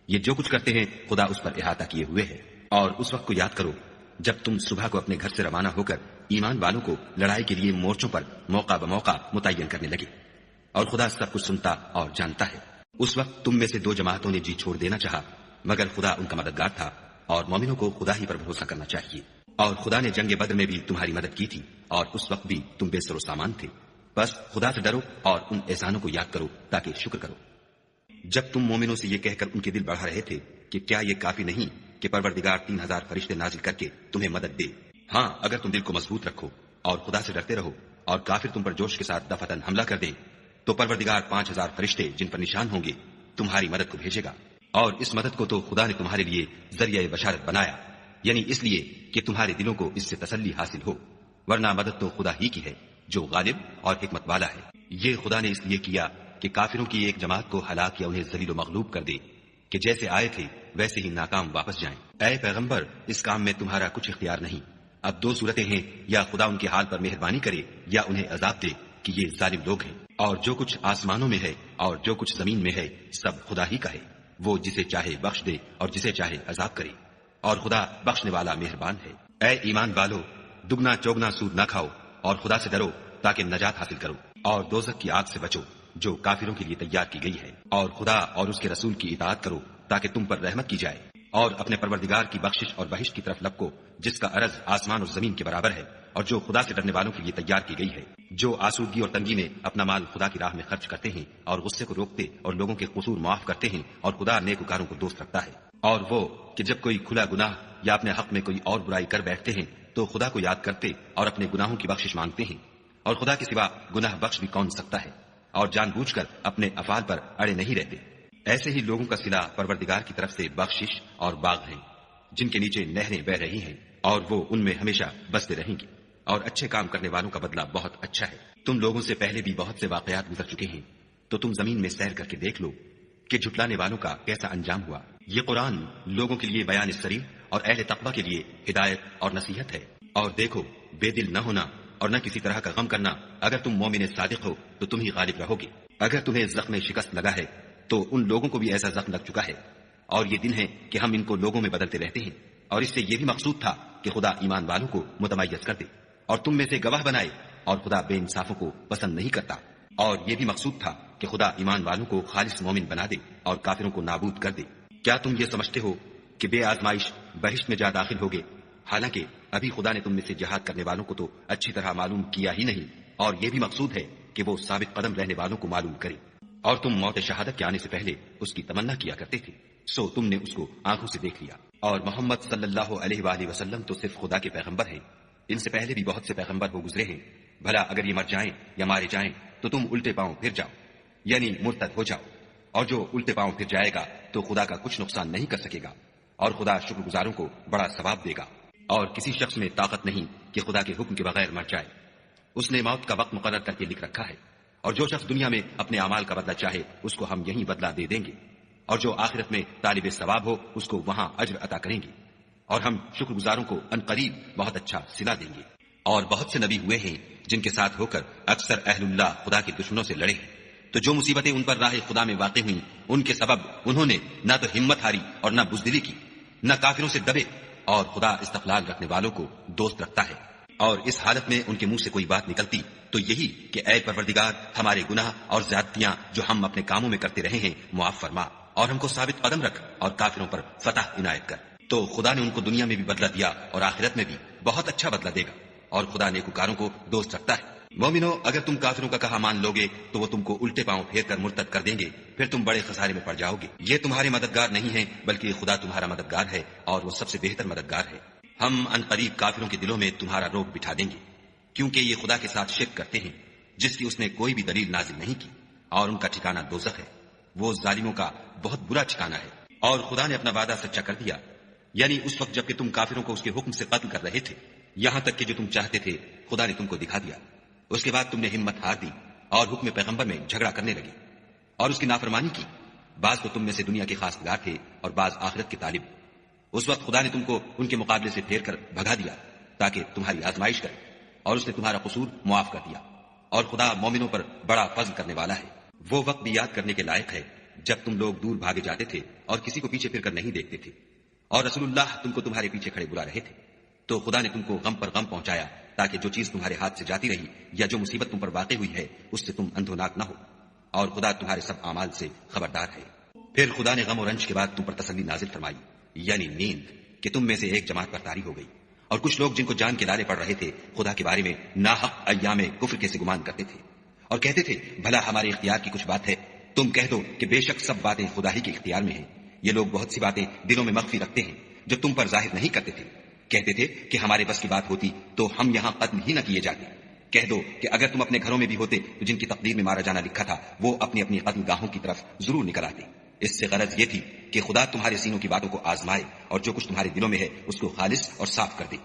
یہ جو کچھ کرتے ہیں خدا اس پر احاطہ کیے ہوئے ہے۔ اور اس وقت کو یاد کرو جب تم صبح کو اپنے گھر سے روانہ ہو کر ایمان والوں کو لڑائی کے لیے مورچوں پر موقع بموقع متعین کرنے لگے، اور خدا سب کچھ سنتا اور جانتا ہے۔ اس وقت تم میں سے دو جماعتوں نے جی چھوڑ دینا چاہا، مگر خدا ان کا مددگار تھا، اور مومنوں کو خدا ہی پر بھروسہ کرنا چاہیے۔ اور خدا نے جنگ بدر میں بھی تمہاری مدد کی تھی، اور اس وقت بھی تم بے سر و سامان تھے۔ بس خدا سے ڈرو اور ان احسانوں کو یاد کرو تاکہ شکر کرو۔ جب تم مومنوں سے یہ کہہ کر ان کے دل بڑھا رہے تھے کہ کیا یہ کافی نہیں کہ پروردگار 3000 فرشتے نازل کر کے تمہیں مدد دے؟ ہاں، اگر تم دل کو مضبوط رکھو اور خدا سے ڈرتے رہو اور کافر تم پر جوش کے ساتھ دفعتاً حملہ کر دیں تو پروردگار 5000 فرشتے جن پر نشان ہوں گے تمہاری مدد کو بھیجے گا۔ اور اس مدد کو تو خدا نے تمہارے لیے ذریعہ بشارت بنایا، یعنی اس لیے کہ تمہارے دلوں کو اس سے تسلی حاصل ہو، ورنہ مدد تو خدا ہی کی ہے جو غالب اور حکمت والا ہے۔ یہ خدا نے اس لیے کیا کہ کافروں کی ایک جماعت کو ہلاک یا انہیں ذلیل و مغلوب کر دے کہ جیسے آئے تھے ویسے ہی ناکام واپس جائیں۔ اے پیغمبر، اس کام میں تمہارا کچھ اختیار نہیں۔ اب دو صورتیں ہیں، یا خدا ان کے حال پر مہربانی کرے یا انہیں عذاب دے کہ یہ ظالم لوگ ہیں۔ اور جو کچھ آسمانوں میں ہے اور جو کچھ زمین میں ہے سب خدا ہی کا ہے، وہ جسے چاہے بخش دے اور جسے چاہے عذاب کرے، اور خدا بخشنے والا مہربان ہے۔ اے ایمان والو، دگنا چوگنا سود نہ کھاؤ اور خدا سے ڈرو تاکہ نجات حاصل کرو، اور دوزخ کی آگ سے بچو جو کافروں کے لیے تیار کی گئی ہے، اور خدا اور اس کے رسول کی اطاعت کرو تاکہ تم پر رحمت کی جائے، اور اپنے پروردگار کی بخشش اور بہشت کی طرف لپکو جس کا عرض آسمان اور زمین کے برابر ہے، اور جو خدا سے ڈرنے والوں کے لیے تیار کی گئی ہے۔ جو آسودگی اور تنگی میں اپنا مال خدا کی راہ میں خرچ کرتے ہیں اور غصے کو روکتے اور لوگوں کے قصور معاف کرتے ہیں، اور خدا نیکوکاروں کو دوست رکھتا ہے۔ اور وہ کہ جب کوئی کھلا گناہ یا اپنے حق میں کوئی اور برائی کر بیٹھتے ہیں تو خدا کو یاد کرتے اور اپنے گناہوں کی بخشش مانگتے ہیں، اور خدا کے سوا گناہ بخش بھی کون سکتا ہے، اور جان بوجھ کر اپنے افعال پر اڑے نہیں رہتے۔ ایسے ہی لوگوں کا صلہ پروردگار کی طرف سے بخشش اور باغ ہیں جن کے نیچے نہریں بہ رہی ہیں، اور وہ ان میں ہمیشہ بستے رہیں گے، اور اچھے کام کرنے والوں کا بدلہ بہت اچھا ہے۔ تم لوگوں سے پہلے بھی بہت سے واقعات گزر چکے ہیں، تو تم زمین میں سیر کر کے دیکھ لو کہ جھٹلانے والوں کا کیسا انجام ہوا۔ یہ قرآن لوگوں کے لیے بیان صریح اور اہل تقویٰ کے لیے ہدایت اور نصیحت ہے۔ اور دیکھو، بے دل نہ ہونا اور نہ کسی طرح کا غم کرنا، اگر تم مومن صادق ہو تو تم ہی غالب رہو گے۔ اگر تمہیں زخم شکست لگا ہے تو ان لوگوں کو بھی ایسا زخم لگ چکا ہے، اور یہ دن ہے کہ ہم ان کو لوگوں میں بدلتے رہتے ہیں، اور اس سے یہ بھی مقصود تھا کہ خدا ایمان والوں کو متمیز کر دے اور تم میں سے گواہ بنائے، اور خدا بے انصافوں کو پسند نہیں کرتا۔ اور یہ بھی مقصود تھا کہ خدا ایمان والوں کو خالص مومن بنا دے اور کافروں کو نابود کر دے۔ کیا تم یہ سمجھتے ہو کہ بے آزمائش بہشت میں جا داخل ہوگے، حالانکہ ابھی خدا نے تم میں سے جہاد کرنے والوں کو تو اچھی طرح معلوم کیا ہی نہیں، اور یہ بھی مقصود ہے کہ وہ ثابت قدم رہنے والوں کو معلوم کرے۔ اور تم موت شہادت کے آنے سے پہلے اس کی تمنا کیا کرتے تھے، سو تم نے اس کو آنکھوں سے دیکھ لیا۔ اور محمد صلی اللہ علیہ وآلہ وسلم تو صرف خدا کے پیغمبر ہیں، ان سے پہلے بھی بہت سے پیغمبر ہو گزرے ہیں۔ بھلا اگر یہ مر جائیں یا مارے جائیں تو تم الٹے پاؤں پھر جاؤ، یعنی مرتد ہو جاؤ، اور جو الٹے پاؤں پھر جائے گا تو خدا کا کچھ نقصان نہیں کر سکے گا، اور خدا شکر گزاروں کو بڑا ثواب دے گا۔ اور کسی شخص میں طاقت نہیں کہ خدا کے حکم کے بغیر مر جائے، اس نے موت کا وقت مقرر کر کے لکھ رکھا ہے، اور جو شخص دنیا میں اپنے اعمال کا بدلہ چاہے اس کو ہم یہیں بدلہ دے دیں گے، اور جو آخرت میں طالب ثواب ہو اس کو وہاں اجر عطا کریں گے، اور ہم شکر گزاروں کو عنقریب بہت اچھا صلہ دیں گے۔ اور بہت سے نبی ہوئے ہیں جن کے ساتھ ہو کر اکثر اہل اللہ خدا کے دشمنوں سے لڑے ہیں، تو جو مصیبتیں ان پر راہ خدا میں واقع ہوئیں ان کے سبب انہوں نے نہ تو ہمت ہاری اور نہ بزدلی کی، نہ کافروں سے دبے، اور خدا استقلال رکھنے والوں کو دوست رکھتا ہے۔ اور اس حالت میں ان کے منہ سے کوئی بات نکلتی تو یہی کہ اے پروردگار، ہمارے گناہ اور زیادتیاں جو ہم اپنے کاموں میں کرتے رہے ہیں معاف فرما، اور ہم کو ثابت قدم رکھ اور کافروں پر فتح عنایت کر۔ تو خدا نے ان کو دنیا میں بھی بدلہ دیا اور آخرت میں بھی بہت اچھا بدلہ دے گا، اور خدا نیکوکاروں کو دوست رکھتا ہے۔ مومنو، اگر تم کافروں کا کہا مان لوگے تو وہ تم کو الٹے پاؤں پھیر کر مرتد کر دیں گے، پھر تم بڑے خسارے میں پڑ جاؤ گے۔ یہ تمہارے مددگار نہیں ہیں بلکہ خدا تمہارا مددگار ہے، اور وہ سب سے بہتر مددگار ہے۔ ہم ان قریب کافروں کے دلوں میں تمہارا روب بٹھا دیں گے، کیونکہ یہ خدا کے ساتھ شرک کرتے ہیں جس کی اس نے کوئی بھی دلیل نازل نہیں کی، اور ان کا ٹھکانہ دوزخ ہے، وہ ظالموں کا بہت برا ٹھکانہ ہے۔ اور خدا نے اپنا وعدہ سچا کر دیا، یعنی اس وقت جب کہ تم کافروں کو اس کے حکم سے قتل کر رہے تھے، یہاں تک کہ جو تم چاہتے تھے خدا نے تم کو دکھا دیا۔ اس کے بعد تم نے ہمت ہار دی اور حکم پیغمبر میں جھگڑا کرنے لگے اور اس کی نافرمانی کی۔ بعض تو تم میں سے دنیا کے خاص گار تھے اور بعض آخرت کے طالب۔ اس وقت خدا نے تم کو ان کے مقابلے سے پھیر کر بھگا دیا تاکہ تمہاری آزمائش کرے، اور اس نے تمہارا قصور معاف کر دیا، اور خدا مومنوں پر بڑا فضل کرنے والا ہے۔ وہ وقت بھی یاد کرنے کے لائق ہے جب تم لوگ دور بھاگے جاتے تھے اور کسی کو پیچھے پھر کر نہیں دیکھتے تھے، اور رسول اللہ تم کو تمہارے پیچھے کھڑے بلا رہے تھے، تو خدا نے تم کو غم پر غم پہنچایا تاکہ جو چیز تمہارے ہاتھ سے جاتی رہی یا جو مصیبت تم پر واقع ہوئی ہے اس سے تم اندھوناک نہ ہو، اور خدا تمہارے سب اعمال سے خبردار ہے۔ پھر خدا نے غم اور رنج کے بعد تم پر تسلی نازل فرمائی، یعنی نیند، کہ تم میں سے ایک جماعت پر طاری ہو گئی، اور کچھ لوگ جن کو جان کے لالے پڑ رہے تھے خدا کے بارے میں ناحق ایام کفر کے سے گمان کرتے تھے، اور کہتے تھے بھلا ہمارے اختیار کی کچھ بات ہے؟ تم کہہ دو کہ بے شک سب باتیں خدا ہی کے اختیار میں ہیں۔ یہ لوگ بہت سی باتیں دلوں میں مخفی رکھتے ہیں جو تم پر ظاہر نہیں کرتے تھے۔ کہتے تھے کہ ہمارے بس کی بات ہوتی تو ہم یہاں قتل ہی نہ کیے جاتے۔ کہہ دو کہ اگر تم اپنے گھروں میں بھی ہوتے تو جن کی تقدیر میں مارا جانا لکھا تھا وہ اپنی اپنی قتل گاہوں کی طرف ضرور نکل آتے۔ اس سے غرض یہ تھی کہ خدا تمہارے سینوں کی باتوں کو آزمائے اور جو کچھ تمہارے دلوں میں ہے اس کو خالص اور صاف کر دے،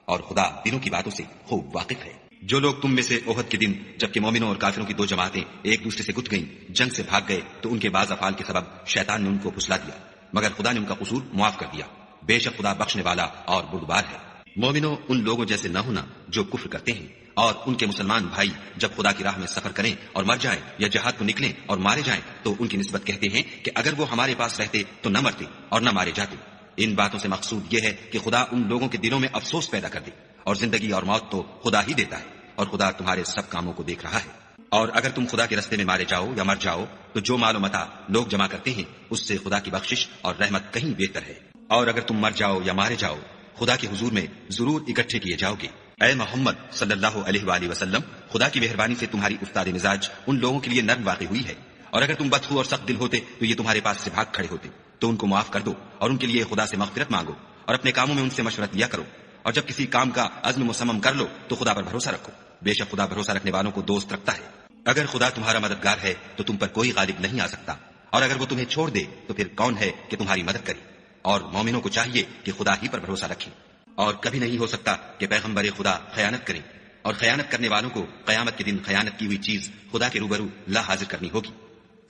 اور خدا دلوں کی باتوں سے خوب واقف ہے۔ جو لوگ تم میں سے احد کے دن جبکہ مومنوں اور کافروں کی دو جماعتیں ایک دوسرے سے گٹ گئیں جنگ سے بھاگ گئے تو ان کے بعض افعال کے سبب شیطان نے ان کو پھسلا دیا، مگر خدا نے ان کا قصور معاف کر دیا۔ بے شک خدا بخشنے والا اور بردبار ہے۔ مومنوں، ان لوگوں جیسے نہ ہونا جو کفر کرتے ہیں، اور ان کے مسلمان بھائی جب خدا کی راہ میں سفر کریں اور مر جائیں یا جہاد کو نکلیں اور مارے جائیں تو ان کی نسبت کہتے ہیں کہ اگر وہ ہمارے پاس رہتے تو نہ مرتے اور نہ مارے جاتے۔ ان باتوں سے مقصود یہ ہے کہ خدا ان لوگوں کے دلوں میں افسوس پیدا کر دے، اور زندگی اور موت تو خدا ہی دیتا ہے، اور خدا تمہارے سب کاموں کو دیکھ رہا ہے۔ اور اگر تم خدا کے رستے میں مارے جاؤ یا مر جاؤ تو جو مال و متاع لوگ جمع کرتے ہیں اس سے خدا کی بخشش اور رحمت کہیں بہتر ہے، اور اگر تم مر جاؤ یا مارے جاؤ خدا کے حضور میں ضرور اکٹھے کیے جاؤ گے۔ اے محمد صلی اللہ علیہ وآلہ وسلم، خدا کی مہربانی سے تمہاری افتاد مزاج ان لوگوں کے لیے نرم واقع ہوئی ہے، اور اگر تم بدخو اور سخت دل ہوتے تو یہ تمہارے پاس سے بھاگ کھڑے ہوتے، تو ان کو معاف کر دو اور ان کے لیے خدا سے مغفرت مانگو، اور اپنے کاموں میں ان سے مشورت لیا کرو، اور جب کسی کام کا عزم مصمم کر لو تو خدا پر بھروسہ رکھو، بے شک خدا بھروسہ رکھنے والوں کو دوست رکھتا ہے۔ اگر خدا تمہارا مددگار ہے تو تم پر کوئی غالب نہیں آ سکتا، اور اگر وہ تمہیں چھوڑ دے تو پھر کون ہے کہ تمہاری مدد کرے؟ اور مومنوں کو چاہیے کہ خدا ہی پر بھروسہ رکھیں، اور کبھی نہیں ہو سکتا کہ پیغمبر خدا خیانت کریں، اور خیانت کرنے والوں کو قیامت کے دن خیانت کی ہوئی چیز خدا کے روبرو لا حاضر کرنی ہوگی۔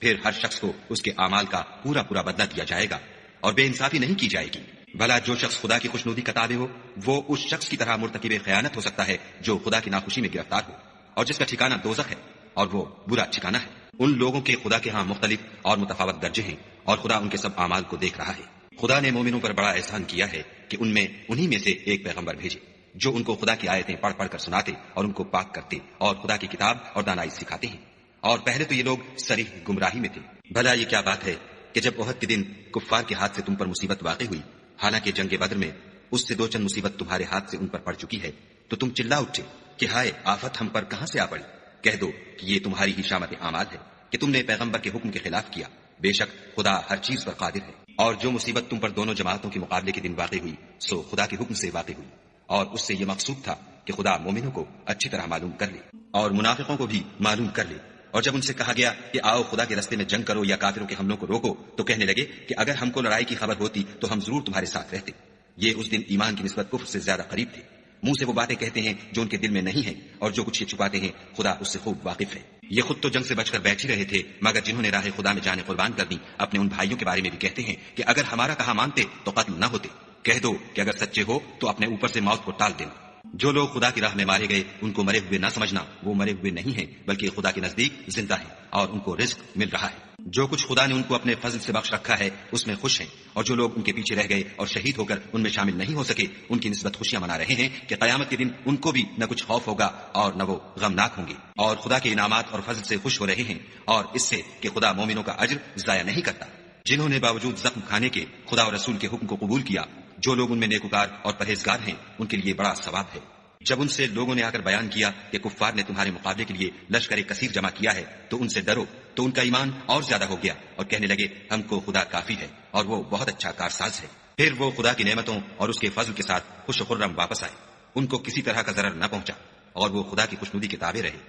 پھر ہر شخص کو اس کے اعمال کا پورا پورا بدلہ دیا جائے گا، اور بے انصافی نہیں کی جائے گی۔ بھلا جو شخص خدا کی خوشنودی کا تابع ہو وہ اس شخص کی طرح مرتکب خیانت ہو سکتا ہے جو خدا کی ناخوشی میں گرفتار ہو، اور جس کا ٹھکانہ دوزخ ہے، اور وہ برا ٹھکانہ ہے۔ ان لوگوں کے خدا کے ہاں مختلف اور متفاوت درجے ہیں، اور خدا ان کے سب اعمال کو دیکھ رہا ہے۔ خدا نے مومنوں پر بڑا احسان کیا ہے کہ ان میں انہی میں سے ایک پیغمبر بھیجے جو ان کو خدا کی آیتیں پڑھ پڑھ کر سناتے اور ان کو پاک کرتے اور خدا کی کتاب اور دانائی سکھاتے ہیں، اور پہلے تو یہ لوگ صریح گمراہی میں تھے۔ بھلا یہ کیا بات ہے کہ جب احد کے دن کفار کے ہاتھ سے تم پر مصیبت واقع ہوئی، حالانکہ جنگ بدر میں اس سے دو چند مصیبت تمہارے ہاتھ سے ان پر پڑ چکی ہے، تو تم چلا اٹھے کہ ہائے آفت ہم پر کہاں سے آ پڑی؟ کہہ دو کہ یہ تمہاری ہی شامت اعمال ہے کہ تم نے پیغمبر کے حکم کے خلاف کیا، بے شک خدا ہر چیز پر قادر ہے۔ اور جو مصیبت تم پر دونوں جماعتوں کے مقابلے کے دن واقع ہوئی سو خدا کے حکم سے واقع ہوئی، اور اس سے یہ مقصود تھا کہ خدا مومنوں کو اچھی طرح معلوم کر لے اور منافقوں کو بھی معلوم کر لے۔ اور جب ان سے کہا گیا کہ آؤ خدا کے راستے میں جنگ کرو یا کافروں کے حملوں کو روکو تو کہنے لگے کہ اگر ہم کو لڑائی کی خبر ہوتی تو ہم ضرور تمہارے ساتھ رہتے۔ یہ اس دن ایمان کی نسبت کفر سے زیادہ قریب تھے، منہ سے وہ باتیں کہتے ہیں جو ان کے دل میں نہیں ہیں، اور جو کچھ یہ چھپاتے ہیں خدا اس سے خوب واقف ہے۔ یہ خود تو جنگ سے بچ کر بیٹھ ہی رہے تھے، مگر جنہوں نے راہ خدا میں جانیں قربان کر دی اپنے ان بھائیوں کے بارے میں بھی کہتے ہیں کہ اگر ہمارا کہا مانتے تو قتل نہ ہوتے۔ کہہ دو کہ اگر سچے ہو تو اپنے اوپر سے موت کو ٹال دینا، جو لوگ خدا کی راہ میں مارے گئے ان کو مرے ہوئے نہ سمجھنا، وہ مرے ہوئے نہیں ہیں بلکہ خدا کے نزدیک زندہ ہیں اور ان کو رزق مل رہا ہے۔ جو کچھ خدا نے ان کو اپنے فضل سے بخش رکھا ہے اس میں خوش ہیں، اور جو لوگ ان کے پیچھے رہ گئے اور شہید ہو کر ان میں شامل نہیں ہو سکے ان کی نسبت خوشیاں منا رہے ہیں کہ قیامت کے دن ان کو بھی نہ کچھ خوف ہوگا اور نہ وہ غمناک ہوں گے، اور خدا کے انعامات اور فضل سے خوش ہو رہے ہیں، اور اس سے کہ خدا مومنوں کا اجر ضائع نہیں کرتا۔ جنہوں نے باوجود زخم کھانے کے خدا اور رسول کے حکم کو قبول کیا، جو لوگ ان میں نیکوکار اور پرہیزگار ہیں ان کے لیے بڑا ثواب ہے۔ جب ان سے لوگوں نے آ کر بیان کیا کہ کفار نے تمہارے مقابلے کے لیے لشکر کثیر جمع کیا ہے تو ان سے ڈرو، تو ان کا ایمان اور زیادہ ہو گیا اور کہنے لگے ہم کو خدا کافی ہے اور وہ بہت اچھا کارساز ہے۔ پھر وہ خدا کی نعمتوں اور اس کے فضل کے ساتھ خوش و خرم واپس آئے، ان کو کسی طرح کا ضرر نہ پہنچا، اور وہ خدا کی خوشنودی کے تابع رہے،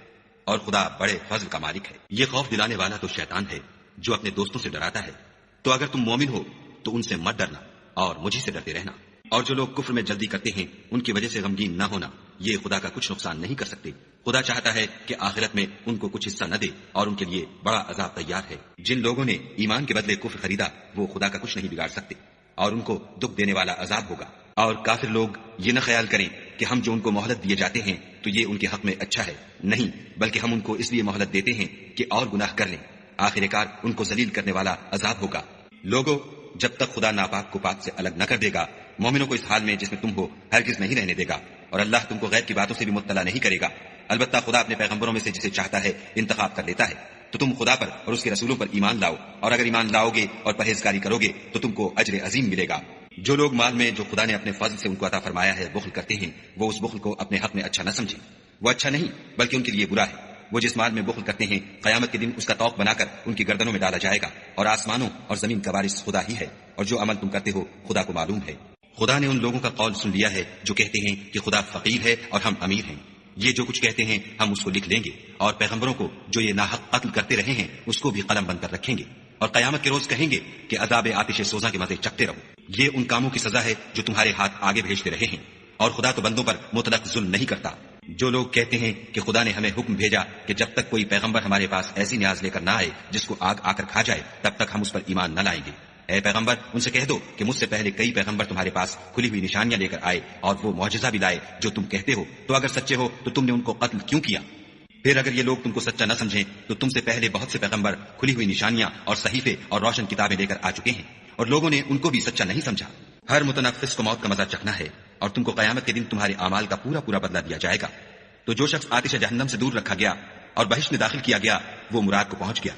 اور خدا بڑے فضل کا مالک ہے۔ یہ خوف دلانے والا تو شیطان ہے جو اپنے دوستوں سے ڈراتا ہے، تو اگر تم مومن ہو تو ان سے مت ڈرنا اور مجھے سے ڈرتے رہنا۔ اور جو لوگ کفر میں جلدی کرتے ہیں ان کی وجہ سے غمگین نہ ہونا، یہ خدا کا کچھ نقصان نہیں کر سکتے۔ خدا چاہتا ہے کہ آخرت میں ان کو کچھ حصہ نہ دے اور ان کے لیے بڑا عذاب تیار ہے۔ جن لوگوں نے ایمان کے بدلے کفر خریدا وہ خدا کا کچھ نہیں بگاڑ سکتے، اور ان کو دکھ دینے والا عذاب ہوگا۔ اور کافر لوگ یہ نہ خیال کریں کہ ہم جو ان کو مہلت دیے جاتے ہیں تو یہ ان کے حق میں اچھا ہے، نہیں، بلکہ ہم ان کو اس لیے مہلت دیتے ہیں کہ اور گناہ کر لیں، آخر کار ان کو ذلیل کرنے والا عذاب ہوگا۔ لوگوں، جب تک خدا ناپاک کو پاک سے الگ نہ کر دے گا، مومنوں کو اس حال میں جس میں تم ہو ہرگز نہیں رہنے دے گا، اور اللہ تم کو غیب کی باتوں سے بھی مطلع نہیں کرے گا۔ البتہ خدا اپنے پیغمبروں میں سے جسے چاہتا ہے انتخاب کر لیتا ہے، تو تم خدا پر اور اس کے رسولوں پر ایمان لاؤ، اور اگر ایمان لاؤ گے اور پرہیزگاری کرو گے تو تم کو اجر عظیم ملے گا۔ جو لوگ مال میں جو خدا نے اپنے فضل سے ان کو عطا فرمایا ہے بخل کرتے ہیں، وہ اس بخل کو اپنے حق میں اچھا نہ سمجھیں، وہ اچھا نہیں بلکہ ان کے لیے برا ہے۔ وہ جس مال میں بخل کرتے ہیں قیامت کے دن اس کا توق بنا کر ان کی گردنوں میں ڈالا جائے گا، اور آسمانوں اور زمین کا وارث خدا ہی ہے، اور جو عمل تم کرتے ہو خدا کو معلوم ہے۔ خدا نے ان لوگوں کا قول سن لیا ہے جو کہتے ہیں کہ خدا فقیر ہے اور ہم امیر ہیں، یہ جو کچھ کہتے ہیں ہم اس کو لکھ لیں گے، اور پیغمبروں کو جو یہ ناحق قتل کرتے رہے ہیں اس کو بھی قلم بند کر رکھیں گے، اور قیامت کے روز کہیں گے کہ عذاب آتش سوزاں کے مزے چکھتے رہو۔ یہ ان کاموں کی سزا ہے جو تمہارے ہاتھ آگے بھیجتے رہے ہیں، اور خدا تو بندوں پر مطلق ظلم نہیں کرتا۔ جو لوگ کہتے ہیں کہ خدا نے ہمیں حکم بھیجا کہ جب تک کوئی پیغمبر ہمارے پاس ایسی نیاز لے کر نہ آئے جس کو آگ آ کر کھا جائے تب تک ہم اس پر ایمان نہ لائیں گے، اے پیغمبر ان سے کہہ دو کہ مجھ سے پہلے کئی پیغمبر تمہارے پاس کھلی ہوئی نشانیاں لے کر آئے اور وہ معجزہ بھی لائے جو تم کہتے ہو، تو اگر سچے ہو تو تم نے ان کو قتل کیوں کیا؟ پھر اگر یہ لوگ تم کو سچا نہ سمجھیں تو تم سے پہلے بہت سے پیغمبر کھلی ہوئی نشانیاں اور صحیفے اور روشن کتابیں لے کر آ چکے ہیں، اور لوگوں نے ان کو بھی سچا نہیں سمجھا۔ ہر متنفس کو موت کا مزہ چکھنا ہے، اور تم کو قیامت کے دن تمہارے اعمال کا پورا پورا بدلہ دیا جائے گا۔ تو جو شخص آتش جہنم سے دور رکھا گیا اور بہشت میں داخل کیا گیا وہ مراد کو پہنچ گیا،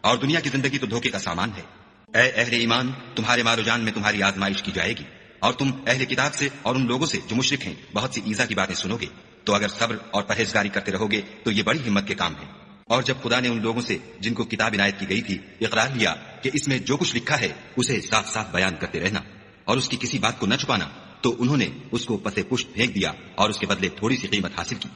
اور دنیا کی زندگی تو دھوکے کا سامان ہے۔ اے اہل ایمان، تمہارے مال و جان میں تمہاری آزمائش کی جائے گی، اور تم اہل کتاب سے اور ان لوگوں سے جو مشرک ہیں بہت سی ایذا کی باتیں سنو گے، تو اگر صبر اور پرہیزگاری کرتے رہو گے تو یہ بڑی ہمت کے کام ہے۔ اور جب خدا نے ان لوگوں سے جن کو کتاب عنایت کی گئی تھی اقرار لیا کہ اس میں جو کچھ لکھا ہے اسے صاف صاف بیان کرتے رہنا اور اس کی کسی بات کو نہ چھپانا، تو انہوں نے اس کو پس پشت پھینک دیا اور اس کے بدلے تھوڑی سی قیمت حاصل کی۔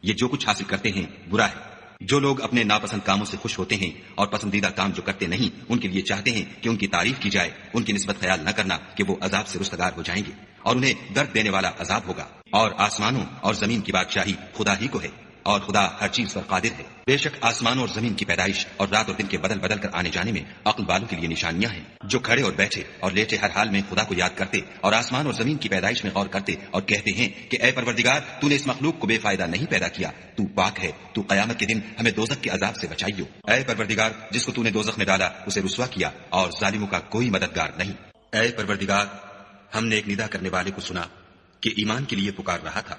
یہ جو کچھ حاصل کرتے ہیں برا ہے۔ جو لوگ اپنے ناپسند کاموں سے خوش ہوتے ہیں اور پسندیدہ کام جو کرتے نہیں ان کے لیے چاہتے ہیں کہ ان کی تعریف کی جائے، ان کی نسبت خیال نہ کرنا کہ وہ عذاب سے رستگار ہو جائیں گے، اور انہیں درد دینے والا عذاب ہوگا۔ اور آسمانوں اور زمین کی بادشاہی خدا ہی کو ہے، اور خدا ہر چیز پر قادر ہے۔ بے شک آسمانوں اور زمین کی پیدائش اور رات اور دن کے بدل بدل کر آنے جانے میں عقل والوں کے لیے نشانیاں ہیں، جو کھڑے اور بیٹھے اور لیٹے ہر حال میں خدا کو یاد کرتے اور آسمان اور زمین کی پیدائش میں غور کرتے اور کہتے ہیں کہ اے پروردگار، تو نے اس مخلوق کو بے فائدہ نہیں پیدا کیا، تو پاک ہے، تو قیامت کے دن ہمیں دوزخ کے عذاب سے بچائیو۔ اے پروردگار، جس کو تو نے دوزخ میں ڈالا اسے رسوا کیا اور ظالموں کا کوئی مددگار نہیں۔ اے پروردگار، ہم نے ایک ندا کرنے والے کو سنا کہ ایمان کے لیے پکار رہا تھا،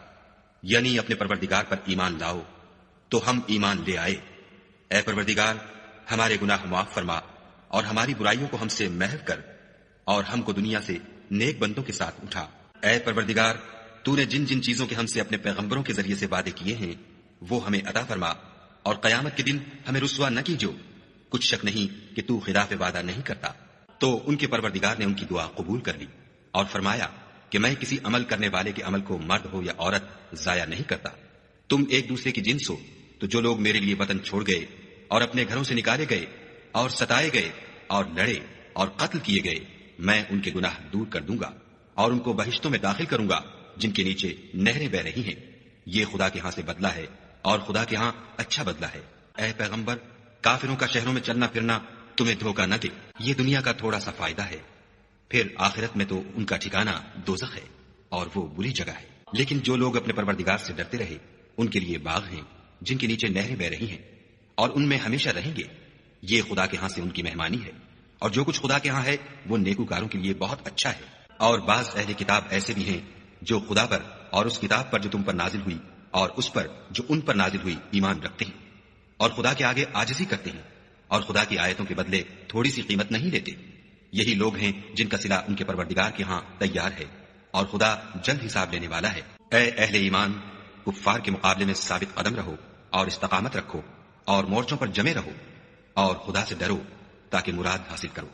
یعنی اپنے پروردگار پر ایمان لاؤ، تو ہم ایمان لے آئے۔ اے پروردگار، ہمارے گناہ معاف فرما اور ہماری برائیوں کو ہم سے محو کر، اور ہم کو دنیا سے نیک بندوں کے ساتھ اٹھا۔ اے پروردگار، تو نے جن جن چیزوں کے ہم سے اپنے پیغمبروں کے ذریعے سے وعدے کیے ہیں وہ ہمیں عطا فرما، اور قیامت کے دن ہمیں رسوا نہ کیجو، کچھ شک نہیں کہ تو خلاف وعدہ نہیں کرتا۔ تو ان کے پروردگار نے ان کی دعا قبول کر لی اور فرمایا کہ میں کسی عمل کرنے والے کے عمل کو مرد ہو یا عورت ضائع نہیں کرتا۔ تم ایک دوسرے کی جنس ہو، تو جو لوگ میرے لیے وطن چھوڑ گئے اور اپنے گھروں سے نکالے گئے اور ستائے گئے اور لڑے اور قتل کیے گئے، میں ان کے گناہ دور کر دوں گا اور ان کو بہشتوں میں داخل کروں گا جن کے نیچے نہریں بہ رہی ہیں۔ یہ خدا کے ہاں سے بدلہ ہے اور خدا کے ہاں اچھا بدلہ ہے۔ اے پیغمبر، کافروں کا شہروں میں چلنا پھرنا تمہیں دھوکہ نہ دے، یہ دنیا کا تھوڑا سا فائدہ ہے، پھر آخرت میں تو ان کا ٹھکانہ دوزخ ہے اور وہ بری جگہ ہے۔ لیکن جو لوگ اپنے پروردگار سے ڈرتے رہے ان کے لیے باغ ہیں جن کے نیچے نہریں بہ رہی ہیں اور ان میں ہمیشہ رہیں گے. یہ خدا کے ہاں سے ان کی مہمانی ہے اور جو کچھ خدا کے ہاں ہے وہ نیکوکاروں کے لیے بہت اچھا ہے. اور بعض اہل کتاب ایسے بھی ہیں جو خدا پر اور اس کتاب پر جو تم پر نازل ہوئی اور اس پر جو ان پر نازل ہوئی ایمان رکھتے ہیں اور خدا کے آگے عاجزی کرتے ہیں اور خدا کی آیتوں کے بدلے تھوڑی سی قیمت نہیں لیتے. یہی لوگ ہیں جن کا صلہ ان کے پروردگار کے ہاں تیار ہے اور خدا جلد حساب لینے والا ہے. اے اہل ایمان، کفار کے مقابلے میں ثابت قدم رہو اور استقامت رکھو اور مورچوں پر جمے رہو اور خدا سے ڈرو تاکہ مراد حاصل کرو.